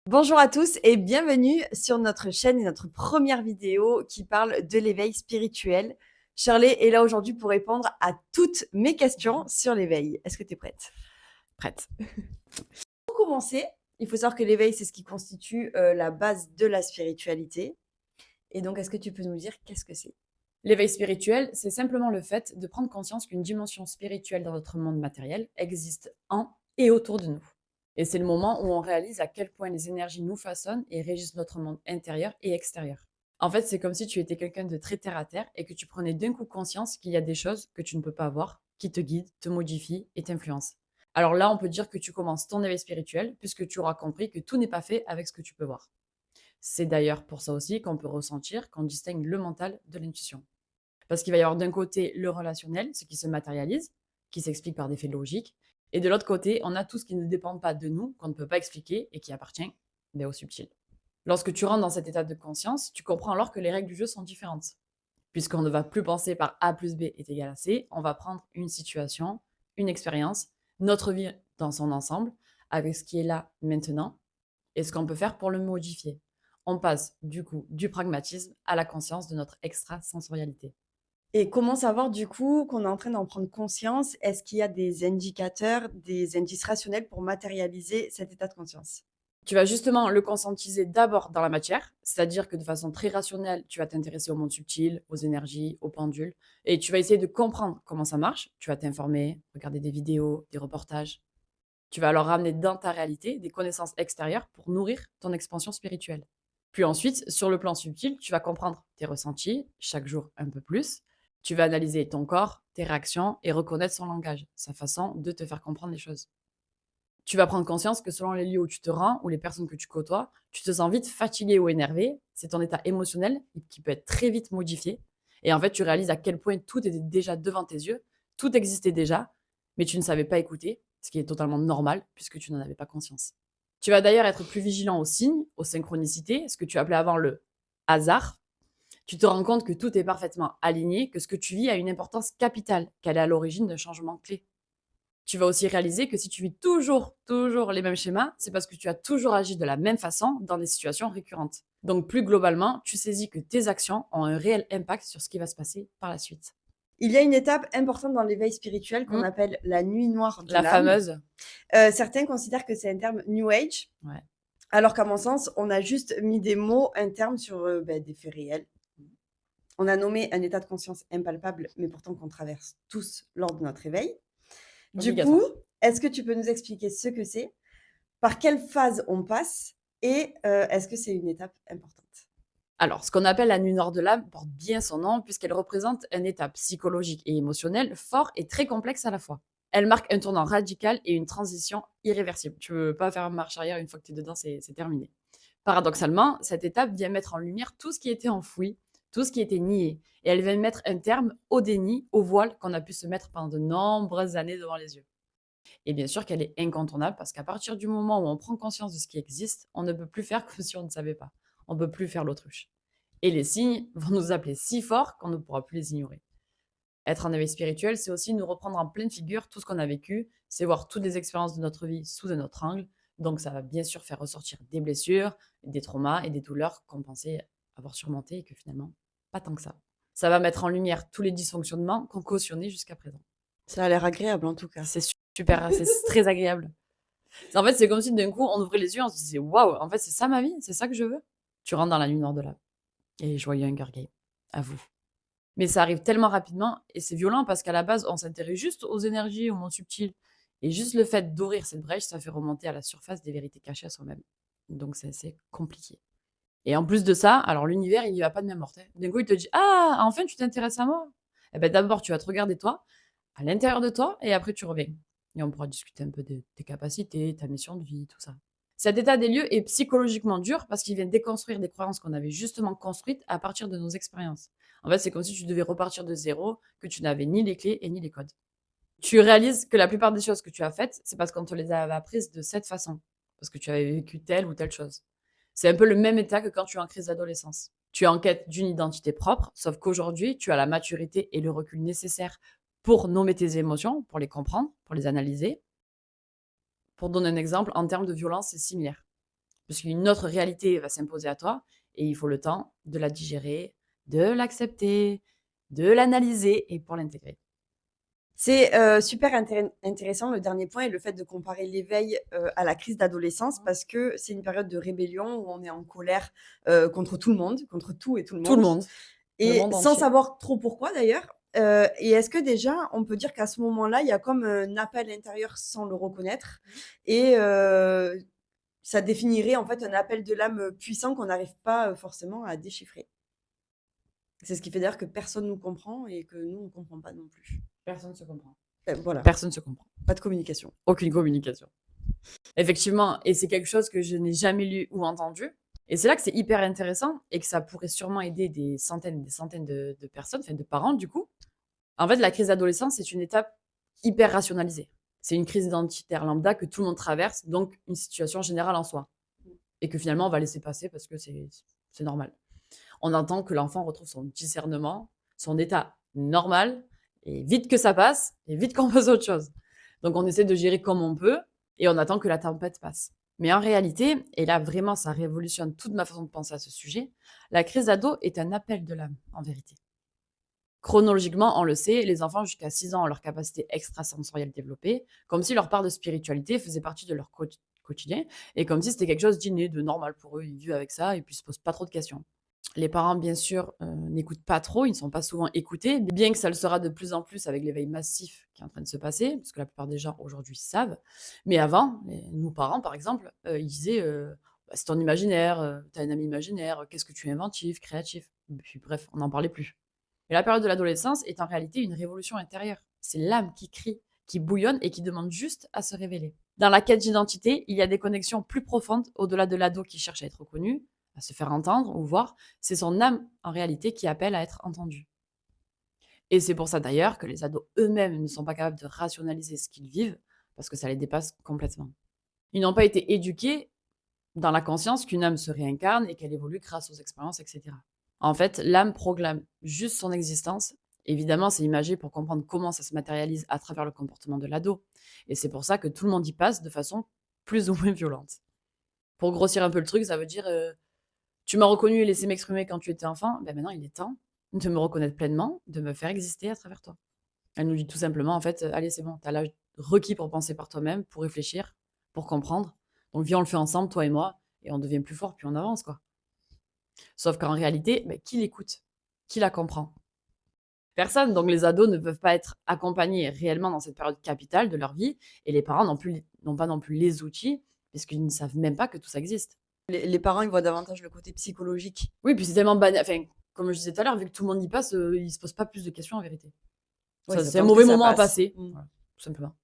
Bonjour à tous et bienvenue sur notre chaîne et notre première vidéo qui parle de l'éveil spirituel. Shirley est là aujourd'hui pour répondre à toutes mes questions sur l'éveil. Est-ce que tu es prête? Prête. Pour commencer, il faut savoir que l'éveil, c'est ce qui constitue la base de la spiritualité. Et donc, est-ce que tu peux nous dire qu'est-ce que c'est? L'éveil spirituel, c'est simplement le fait de prendre conscience qu'une dimension spirituelle dans notre monde matériel existe en et autour de nous. Et c'est le moment où on réalise à quel point les énergies nous façonnent et régissent notre monde intérieur et extérieur. En fait, c'est comme si tu étais quelqu'un de très terre à terre et que tu prenais d'un coup conscience qu'il y a des choses que tu ne peux pas voir, qui te guident, te modifient et t'influencent. Alors là, on peut dire que tu commences ton éveil spirituel puisque tu auras compris que tout n'est pas fait avec ce que tu peux voir. C'est d'ailleurs pour ça aussi qu'on peut ressentir qu'on distingue le mental de l'intuition. Parce qu'il va y avoir d'un côté le relationnel, ce qui se matérialise, qui s'explique par des faits logiques, et de l'autre côté, on a tout ce qui ne dépend pas de nous, qu'on ne peut pas expliquer et qui appartient au subtil. Lorsque tu rentres dans cet état de conscience, tu comprends alors que les règles du jeu sont différentes. Puisqu'on ne va plus penser par A plus B est égal à C, on va prendre une situation, une expérience, notre vie dans son ensemble, avec ce qui est là maintenant, et ce qu'on peut faire pour le modifier. On passe du coup du pragmatisme à la conscience de notre extrasensorialité. Et comment savoir du coup qu'on est en train d'en prendre conscience? Est-ce qu'il y a des indicateurs, des indices rationnels pour matérialiser cet état de conscience? Tu vas justement le conscientiser d'abord dans la matière, c'est-à-dire que de façon très rationnelle, tu vas t'intéresser au monde subtil, aux énergies, aux pendules, et tu vas essayer de comprendre comment ça marche. Tu vas t'informer, regarder des vidéos, des reportages. Tu vas alors ramener dans ta réalité des connaissances extérieures pour nourrir ton expansion spirituelle. Puis ensuite, sur le plan subtil, tu vas comprendre tes ressentis, chaque jour un peu plus. Tu vas analyser ton corps, tes réactions et reconnaître son langage, sa façon de te faire comprendre les choses. Tu vas prendre conscience que selon les lieux où tu te rends ou les personnes que tu côtoies, tu te sens vite fatigué ou énervé. C'est ton état émotionnel qui peut être très vite modifié. Et en fait, tu réalises à quel point tout était déjà devant tes yeux, tout existait déjà, mais tu ne savais pas écouter, ce qui est totalement normal puisque tu n'en avais pas conscience. Tu vas d'ailleurs être plus vigilant aux signes, aux synchronicités, ce que tu appelais avant le hasard. Tu te rends compte que tout est parfaitement aligné, que ce que tu vis a une importance capitale, qu'elle est à l'origine d'un changement clé. Tu vas aussi réaliser que si tu vis toujours les mêmes schémas, c'est parce que tu as toujours agi de la même façon dans des situations récurrentes. Donc plus globalement, tu saisis que tes actions ont un réel impact sur ce qui va se passer par la suite. Il y a une étape importante dans l'éveil spirituel qu'on Mmh. appelle la nuit noire de La l'âme. fameuse. Certains considèrent que c'est un terme New Age, Ouais. alors qu'à mon sens, on a juste mis des mots, un terme sur des faits réels. On a nommé un état de conscience impalpable, mais pourtant qu'on traverse tous lors de notre éveil. Du coup, Obligatoire. est-ce que tu peux nous expliquer ce que c'est, par quelle phase on passe et est-ce que c'est une étape importante? Alors, ce qu'on appelle la nuit noire de l'âme porte bien son nom puisqu'elle représente un état psychologique et émotionnel fort et très complexe à la fois. Elle marque un tournant radical et une transition irréversible. Tu ne peux pas faire marche arrière une fois que tu es dedans, c'est terminé. Paradoxalement, cette étape vient mettre en lumière tout ce qui était enfoui, tout ce qui était nié. Et elle vient mettre un terme au déni, au voile qu'on a pu se mettre pendant de nombreuses années devant les yeux. Et bien sûr qu'elle est incontournable parce qu'à partir du moment où on prend conscience de ce qui existe, on ne peut plus faire comme si on ne savait pas. On ne peut plus faire l'autruche. Et les signes vont nous appeler si fort qu'on ne pourra plus les ignorer. Être en éveil spirituel, c'est aussi nous reprendre en pleine figure tout ce qu'on a vécu, c'est voir toutes les expériences de notre vie sous un autre angle. Donc ça va bien sûr faire ressortir des blessures, des traumas et des douleurs qu'on pensait avoir surmontées et que finalement, pas tant que ça. Ça va mettre en lumière tous les dysfonctionnements qu'on cautionnait jusqu'à présent. Ça a l'air agréable en tout cas. C'est super, c'est très agréable. En fait, c'est comme si d'un coup, on ouvrait les yeux, on se disait waouh, en fait, c'est ça ma vie, c'est ça que je veux. Tu rentres dans la nuit noire de l'âme. Et joyeux Hunger Game, à vous. Mais ça arrive tellement rapidement et c'est violent parce qu'à la base, on s'intéresse juste aux énergies, au monde subtil. Et juste le fait d'ouvrir cette brèche, ça fait remonter à la surface des vérités cachées à soi-même. Donc c'est assez compliqué. Et en plus de ça, alors l'univers, il n'y va pas de même ordre. D'un coup, il te dit ah, enfin, tu t'intéresses à moi. Eh ben d'abord, tu vas te regarder toi, à l'intérieur de toi, et après, tu reviens. Et on pourra discuter un peu de tes capacités, ta mission de vie, tout ça. Cet état des lieux est psychologiquement dur parce qu'il vient déconstruire des croyances qu'on avait justement construites à partir de nos expériences. En fait, c'est comme si tu devais repartir de zéro, que tu n'avais ni les clés et ni les codes. Tu réalises que la plupart des choses que tu as faites, c'est parce qu'on te les avait apprises de cette façon, parce que tu avais vécu telle ou telle chose. C'est un peu le même état que quand tu es en crise d'adolescence. Tu es en quête d'une identité propre, sauf qu'aujourd'hui, tu as la maturité et le recul nécessaire pour nommer tes émotions, pour les comprendre, pour les analyser. Pour donner un exemple, en termes de violence, c'est similaire. Parce qu'une autre réalité va s'imposer à toi et il faut le temps de la digérer, de l'accepter, de l'analyser et pour l'intégrer. C'est super intéressant le dernier point et le fait de comparer l'éveil à la crise d'adolescence parce que c'est une période de rébellion où on est en colère contre tout le monde, contre tout et tout le Tout le monde. monde, le Et monde sans entier. savoir trop pourquoi d'ailleurs. Et est-ce que déjà, on peut dire qu'à ce moment-là, il y a comme un appel intérieur sans le reconnaître et ça définirait en fait un appel de l'âme puissant qu'on n'arrive pas forcément à déchiffrer. C'est ce qui fait d'ailleurs que personne nous comprend et que nous, on ne comprend pas non plus. Personne ne se comprend. Voilà, Personne ne se comprend. pas de communication. Aucune communication. Effectivement, et c'est quelque chose que je n'ai jamais lu ou entendu. Et c'est là que c'est hyper intéressant et que ça pourrait sûrement aider des centaines de personnes, enfin de parents du coup. En fait, la crise d'adolescence, c'est une étape hyper rationalisée. C'est une crise identitaire lambda que tout le monde traverse, donc une situation générale en soi. Et que finalement, on va laisser passer parce que c'est normal. On entend que l'enfant retrouve son discernement, son état normal, et vite que ça passe, et vite qu'on passe à autre chose. Donc on essaie de gérer comme on peut, et on attend que la tempête passe. Mais en réalité, et là vraiment ça révolutionne toute ma façon de penser à ce sujet, la crise d'ado est un appel de l'âme, en vérité. Chronologiquement, on le sait, les enfants jusqu'à 6 ans ont leur capacité extrasensorielle développée, comme si leur part de spiritualité faisait partie de leur quotidien, et comme si c'était quelque chose d'inné, de normal pour eux, ils vivent avec ça, et puis ils se posent pas trop de questions. Les parents, bien sûr, n'écoutent pas trop, ils ne sont pas souvent écoutés, bien que ça le sera de plus en plus avec l'éveil massif qui est en train de se passer, parce que la plupart des gens aujourd'hui savent. Mais avant, nos parents, par exemple, ils disaient bah, c'est ton imaginaire, tu as un ami imaginaire, qu'est-ce que tu es inventif, créatif. Puis bref, on n'en parlait plus. Et la période de l'adolescence est en réalité une révolution intérieure. C'est l'âme qui crie, qui bouillonne et qui demande juste à se révéler. Dans la quête d'identité, il y a des connexions plus profondes au-delà de l'ado qui cherche à être reconnu, à se faire entendre ou voir. C'est son âme en réalité qui appelle à être entendue. Et c'est pour ça d'ailleurs que les ados eux-mêmes ne sont pas capables de rationaliser ce qu'ils vivent parce que ça les dépasse complètement. Ils n'ont pas été éduqués dans la conscience qu'une âme se réincarne et qu'elle évolue grâce aux expériences, etc. En fait, l'âme proclame juste son existence. Évidemment, c'est imagé pour comprendre comment ça se matérialise à travers le comportement de l'ado. Et c'est pour ça que tout le monde y passe de façon plus ou moins violente. Pour grossir un peu le truc, ça veut dire tu m'as reconnu et laissé m'exprimer quand tu étais enfant, ben maintenant il est temps de me reconnaître pleinement, de me faire exister à travers toi. Elle nous dit tout simplement, en fait, allez, c'est bon, t'as l'âge requis pour penser par toi-même, pour réfléchir, pour comprendre. Donc viens, on le fait ensemble, toi et moi, et on devient plus fort, puis on avance, quoi. Sauf qu'en réalité, ben, qui l'écoute? Qui la comprend? Personne. Donc les ados ne peuvent pas être accompagnés réellement dans cette période capitale de leur vie, et les parents n'ont pas non plus les outils, puisqu'ils ne savent même pas que tout ça existe. Les parents, ils voient davantage le côté psychologique. Oui, puis c'est tellement banal. Enfin, comme je disais tout à l'heure, vu que tout le monde y passe, ils se posent pas plus de questions en vérité. Ouais, C'est un attendent que mauvais ça moment à passe. passer, voilà, tout simplement.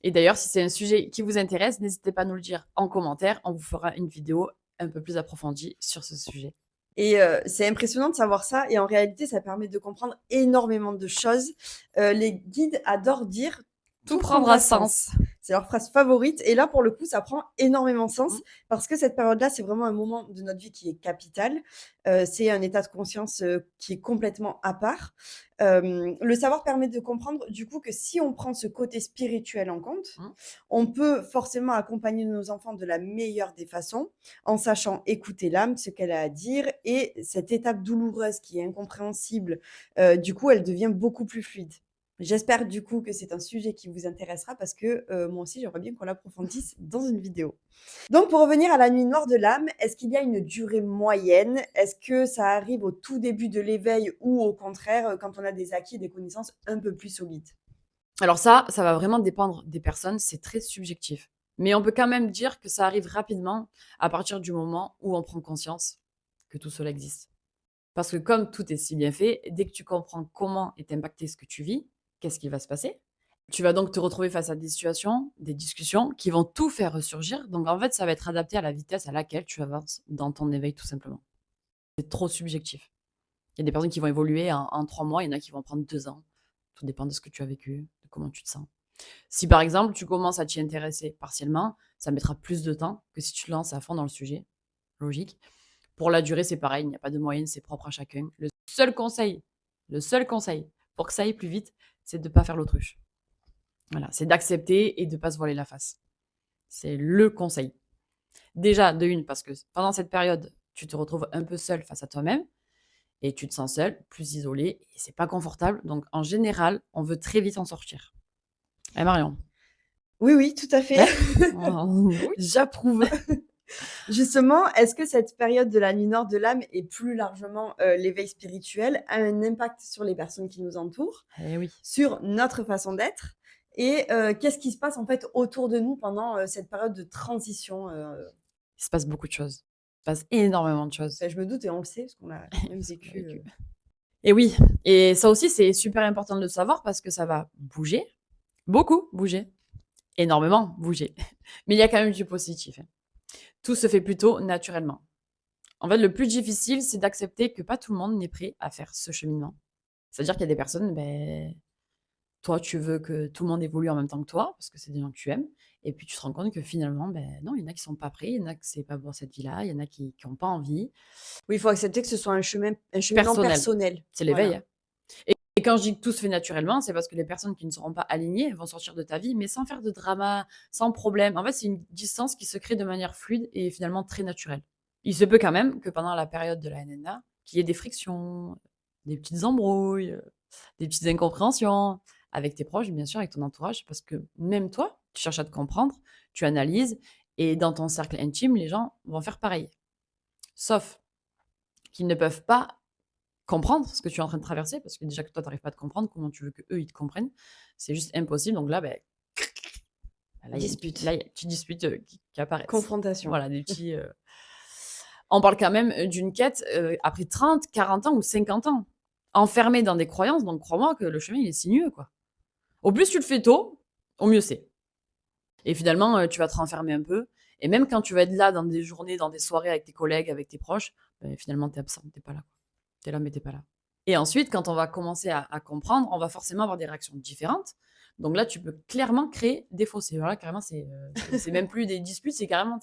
Et d'ailleurs, si c'est un sujet qui vous intéresse, n'hésitez pas à nous le dire en commentaire. On vous fera une vidéo un peu plus approfondie sur ce sujet. Et c'est impressionnant de savoir ça et en réalité, ça permet de comprendre énormément de choses. Les guides adorent dire: Tout «Tout prendra prendra sens». sens. C'est leur phrase favorite et là, pour le coup, ça prend énormément sens Mmh. parce que cette période-là, c'est vraiment un moment de notre vie qui est capital. C'est un état de conscience, qui est complètement à part. Le savoir permet de comprendre, du coup, que si on prend ce côté spirituel en compte, Mmh. on peut forcément accompagner nos enfants de la meilleure des façons, en sachant écouter l'âme, ce qu'elle a à dire et cette étape douloureuse qui est incompréhensible, du coup, elle devient beaucoup plus fluide. J'espère du coup que c'est un sujet qui vous intéressera parce que, moi aussi j'aimerais bien qu'on l'approfondisse dans une vidéo. Donc pour revenir à la nuit noire de l'âme, est-ce qu'il y a une durée moyenne? Est-ce que ça arrive au tout début de l'éveil ou au contraire, quand on a des acquis et des connaissances un peu plus solides? Alors ça va vraiment dépendre des personnes, c'est très subjectif. Mais on peut quand même dire que ça arrive rapidement à partir du moment où on prend conscience que tout cela existe. Parce que comme tout est si bien fait, dès que tu comprends comment est impacté ce que tu vis, qu'est-ce qui va se passer? Tu vas donc te retrouver face à des situations, des discussions qui vont tout faire ressurgir. Donc en fait, ça va être adapté à la vitesse à laquelle tu avances dans ton éveil tout simplement. C'est trop subjectif. Il y a des personnes qui vont évoluer en 3 mois, il y en a qui vont prendre 2 ans. Tout dépend de ce que tu as vécu, de comment tu te sens. Si par exemple, tu commences à t'y intéresser partiellement, ça mettra plus de temps que si tu te lances à fond dans le sujet. Logique. Pour la durée, c'est pareil, il n'y a pas de moyenne, c'est propre à chacun. Le seul conseil pour que ça aille plus vite, c'est de ne pas faire l'autruche. Voilà, c'est d'accepter et de ne pas se voiler la face. C'est le conseil. Déjà, de une, parce que pendant cette période, tu te retrouves un peu seul face à toi-même et tu te sens seul, plus isolé et c'est pas confortable. Donc, en général, on veut très vite en sortir. Eh Marion? Oui, oui, tout à fait. Ouais. Oui. J'approuve. Justement, est-ce que cette période de la nuit noire de l'âme et plus largement, l'éveil spirituel a un impact sur les personnes qui nous entourent, Eh oui. sur notre façon d'être et qu'est-ce qui se passe en fait autour de nous pendant, cette période de transition, Il se passe beaucoup de choses. Il se passe énormément de choses. je me doute et on le sait parce qu'on l'a quand même Parce qu'on l'a vécu, vécu. Et oui, et ça aussi, c'est super important de le savoir parce que ça va bouger, beaucoup bouger, énormément bouger. Mais il y a quand même du positif, hein. Tout se fait plutôt naturellement. En fait, le plus difficile, c'est d'accepter que pas tout le monde n'est prêt à faire ce cheminement. C'est-à-dire qu'il y a des personnes, toi, tu veux que tout le monde évolue en même temps que toi, parce que c'est des gens que tu aimes. Et puis tu te rends compte que finalement, non, il y en a qui sont pas prêts, il y en a que c'est pas pour cette vie-là, il y en a qui ont pas envie. Oui, il faut accepter que ce soit un cheminement Personnel, personnel. c'est l'éveil, Voilà. hein. Et quand je dis que tout se fait naturellement, c'est parce que les personnes qui ne seront pas alignées vont sortir de ta vie, mais sans faire de drama, sans problème. En fait, c'est une distance qui se crée de manière fluide et finalement très naturelle. Il se peut quand même que pendant la période de la NNA, qu'il y ait des frictions, des petites embrouilles, des petites incompréhensions avec tes proches, bien sûr, avec ton entourage, parce que même toi, tu cherches à te comprendre, tu analyses, et dans ton cercle intime, les gens vont faire pareil. Sauf qu'ils ne peuvent pas comprendre ce que tu es en train de traverser, parce que déjà que toi, tu n'arrives pas à te comprendre, comment tu veux qu'eux, ils te comprennent? C'est juste impossible. Donc là, là, Dispute. il y a des petites disputes qui apparaissent. Confrontation. Voilà, des petits. On parle quand même d'une quête après 30, 40 ans ou 50 ans, enfermée dans des croyances. Donc crois-moi que le chemin, il est sinueux, quoi. Au plus tu le fais tôt, au mieux c'est. Et finalement, tu vas te renfermer un peu. Et même quand tu vas être là dans des journées, dans des soirées avec tes collègues, avec tes proches, finalement, tu es absent, tu n'es pas là. Tu es là, mais tu n'es pas là. Et ensuite, quand on va commencer à comprendre, on va forcément avoir des réactions différentes. Donc là, tu peux clairement créer des fossés. Voilà, carrément, c'est même plus des disputes, c'est carrément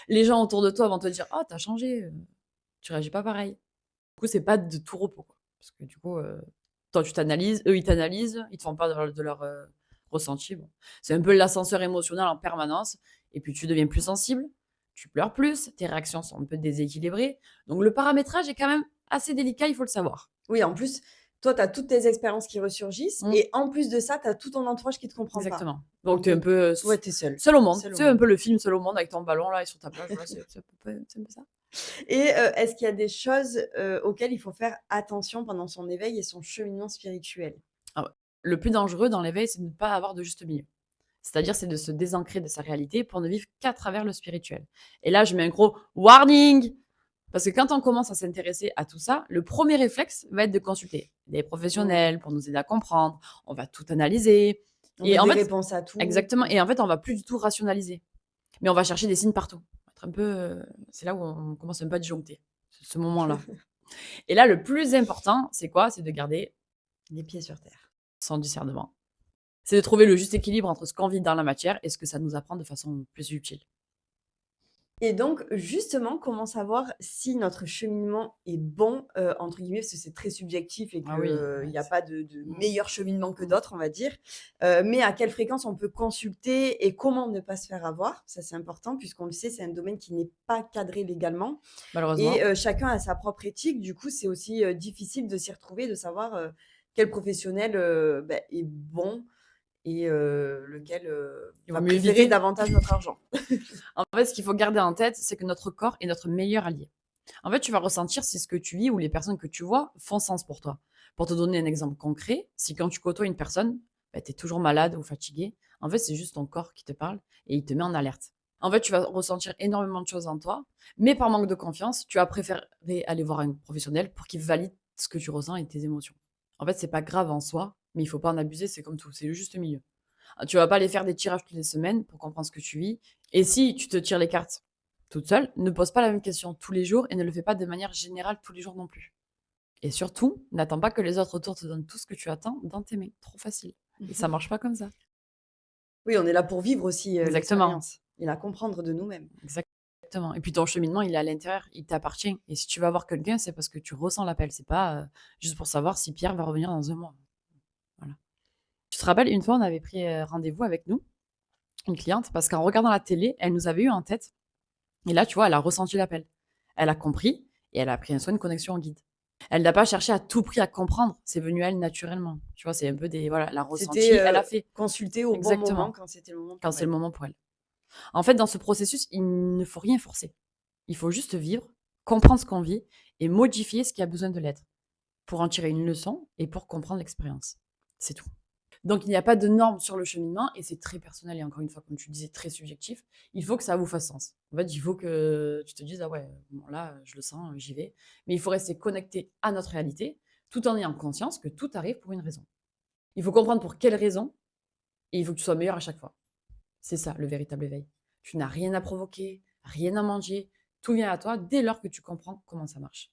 les gens autour de toi vont te dire: «Oh, t'as changé, tu réagis pas pareil». Du coup, c'est pas de tout repos, quoi. Parce que du coup, toi, tu t'analyses, eux, ils t'analysent, ils te font part de leur ressenti. Bon. C'est un peu l'ascenseur émotionnel en permanence. Et puis, tu deviens plus sensible, tu pleures plus, tes réactions sont un peu déséquilibrées. Donc, le paramétrage est quand même assez délicat, il faut le savoir. Oui, en plus, toi, tu as toutes tes expériences qui ressurgissent et en plus de ça, tu as tout ton entourage qui te comprend pas. Exactement. Donc, tu es un peu ouais, tu es seul. seul au monde. Seul au C'est un monde. peu le film Seul au monde avec ton ballon là et sur ta plage. Voilà, c'est un peu ça. Et est-ce qu'il y a des choses, auxquelles il faut faire attention pendant son éveil et son cheminement spirituel? Le plus dangereux dans l'éveil, c'est de ne pas avoir de juste milieu. C'est-à-dire, c'est de se désancrer de sa réalité pour ne vivre qu'à travers le spirituel. Et là, je mets un gros warning, parce que quand on commence à s'intéresser à tout ça, le premier réflexe va être de consulter des professionnels pour nous aider à comprendre. On va tout analyser. On Et veut en des fait, réponses à tout. exactement. Et en fait, on va plus du tout rationaliser. Mais on va chercher des signes partout. Être un peu, c'est là où on commence un peu à disjoncter, ce moment-là. Et là, le plus important, c'est quoi? C'est de garder Les pieds sur terre. son discernement. C'est de trouver le juste équilibre entre ce qu'on vit dans la matière et ce que ça nous apprend de façon plus utile. Et donc, justement, comment savoir si notre cheminement est bon, entre guillemets, parce que c'est très subjectif et Ah oui, qu'il n'y a pas de Mmh. meilleur cheminement que d'autres, on va dire. Mais à quelle fréquence on peut consulter et comment ne pas se faire avoir? Ça, c'est important puisqu'on le sait, c'est un domaine qui n'est pas cadré légalement Malheureusement. et chacun a sa propre éthique. Du coup, c'est aussi, difficile de s'y retrouver, de savoir, quel professionnel, est bon et lequel, Il va vaut mieux préférer éviter. davantage notre argent. En fait, ce qu'il faut garder en tête, c'est que notre corps est notre meilleur allié. En fait, tu vas ressentir si ce que tu vis ou les personnes que tu vois font sens pour toi. Pour te donner un exemple concret, si quand tu côtoies une personne, tu es toujours malade ou fatigué, en fait, c'est juste ton corps qui te parle et il te met en alerte. En fait, tu vas ressentir énormément de choses en toi, mais par manque de confiance, tu vas préférer aller voir un professionnel pour qu'il valide ce que tu ressens et tes émotions. En fait, c'est pas grave en soi, mais il faut pas en abuser, c'est comme tout, c'est le juste milieu. Tu vas pas aller faire des tirages toutes les semaines pour comprendre ce que tu vis. Et si tu te tires les cartes toute seule, ne pose pas la même question tous les jours et ne le fais pas de manière générale tous les jours non plus. Et surtout, n'attends pas que les autres autour te donnent tout ce que tu attends dans tes mains. Trop facile. Et ça marche pas comme ça. Oui, on est là pour vivre aussi, Exactement. l'expérience et la comprendre de nous-mêmes. Exactement. Et puis ton cheminement, il est à l'intérieur, il t'appartient. Et si tu vas voir quelqu'un, c'est parce que tu ressens l'appel. C'est pas juste pour savoir si Pierre va revenir dans un mois. Voilà. Tu te rappelles, une fois, on avait pris rendez-vous avec nous, une cliente, parce qu'en regardant la télé, elle nous avait eu en tête Et là, tu vois, elle a ressenti l'appel. Elle a compris et elle a pris un soin de connexion au guide. Elle n'a pas cherché à tout prix à comprendre. C'est venu à elle naturellement. Tu vois, c'est un peu des... Voilà, elle a ressenti, C'était elle a fait. consulter au bon moment Exactement. quand c'était le moment Quand pour c'est le elle. moment pour elle. En fait, dans ce processus, il ne faut rien forcer. Il faut juste vivre, comprendre ce qu'on vit et modifier ce qui a besoin de l'être pour en tirer une leçon et pour comprendre l'expérience. C'est tout. Donc, il n'y a pas de normes sur le cheminement et c'est très personnel et encore une fois, comme tu disais, très subjectif. Il faut que ça vous fasse sens. En fait, il faut que tu te dises, ah ouais, bon, là, je le sens, j'y vais. Mais il faut rester connecté à notre réalité tout en ayant conscience que tout arrive pour une raison. Il faut comprendre pour quelle raison et il faut que tu sois meilleur à chaque fois. C'est ça, le véritable éveil. Tu n'as rien à provoquer, rien à manger. Tout vient à toi dès lors que tu comprends comment ça marche.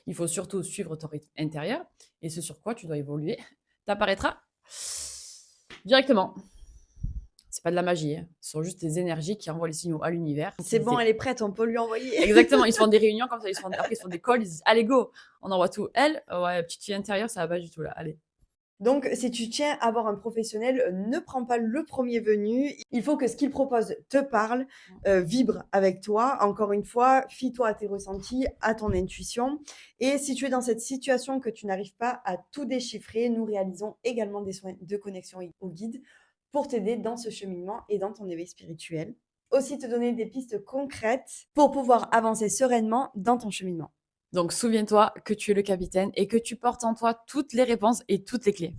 Il faut surtout suivre ton rythme intérieur et ce sur quoi tu dois évoluer t'apparaîtra directement. C'est pas de la magie, hein. Ce sont juste des énergies qui envoient les signaux à l'univers. C'est bon, elle est prête, on peut lui envoyer. Exactement, ils se font des réunions comme ça, après ils se font des calls, ils disent allez go, on envoie tout. Elle, ouais, petite fille intérieure, ça va pas du tout là, allez. Donc, si tu tiens à avoir un professionnel, ne prends pas le premier venu. Il faut que ce qu'il propose te parle, vibre avec toi. Encore une fois, fie-toi à tes ressentis, à ton intuition. Et si tu es dans cette situation que tu n'arrives pas à tout déchiffrer, nous réalisons également des soins de connexion au guide pour t'aider dans ce cheminement et dans ton éveil spirituel. Aussi te donner des pistes concrètes pour pouvoir avancer sereinement dans ton cheminement. Donc souviens-toi que tu es le capitaine et que tu portes en toi toutes les réponses et toutes les clés.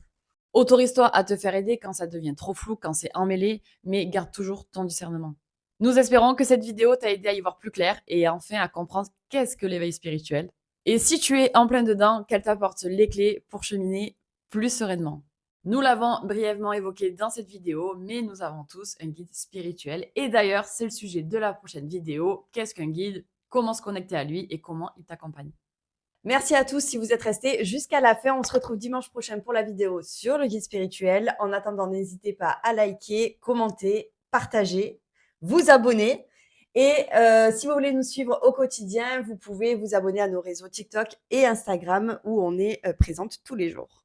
Autorise-toi à te faire aider quand ça devient trop flou, quand c'est emmêlé, mais garde toujours ton discernement. Nous espérons que cette vidéo t'a aidé à y voir plus clair et enfin à comprendre qu'est-ce que l'éveil spirituel. Et si tu es en plein dedans, qu'elle t'apporte les clés pour cheminer plus sereinement. Nous l'avons brièvement évoqué dans cette vidéo, mais nous avons tous un guide spirituel. Et d'ailleurs, c'est le sujet de la prochaine vidéo. Qu'est-ce qu'un guide? Comment se connecter à lui et comment il t'accompagne? Merci à tous si vous êtes restés jusqu'à la fin. On se retrouve dimanche prochain pour la vidéo sur le guide spirituel. En attendant, n'hésitez pas à liker, commenter, partager, vous abonner. Et si vous voulez nous suivre au quotidien, vous pouvez vous abonner à nos réseaux TikTok et Instagram où on est présente tous les jours.